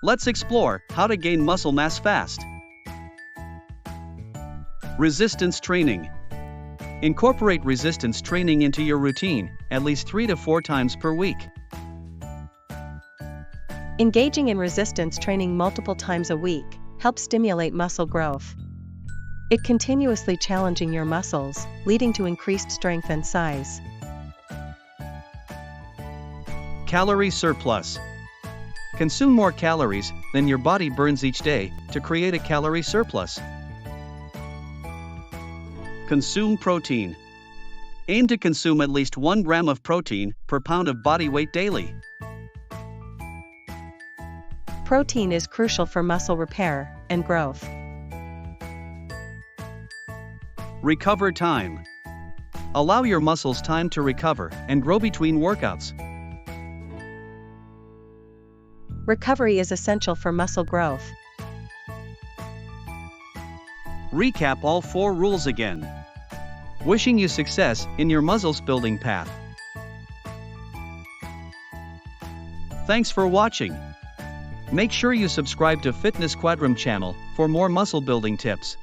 Let's explore how to gain muscle mass fast. Resistance training. Incorporate resistance training into your routine, at least 3 to 4 times per week. Engaging in resistance training multiple times a week helps stimulate muscle growth. It continuously challenging your muscles, leading to increased strength and size. Calorie surplus. Consume more calories than your body burns each day to create a calorie surplus. Consume protein. Aim to consume at least 1 gram of protein per pound of body weight daily. Protein is crucial for muscle repair and growth. Recover time. Allow your muscles time to recover and grow between workouts. Recovery is essential for muscle growth. Recap all 4 rules again. Wishing you success in your muscles building path. Thanks for watching. Make sure you subscribe to Fitness Quadrum channel for more muscle building tips.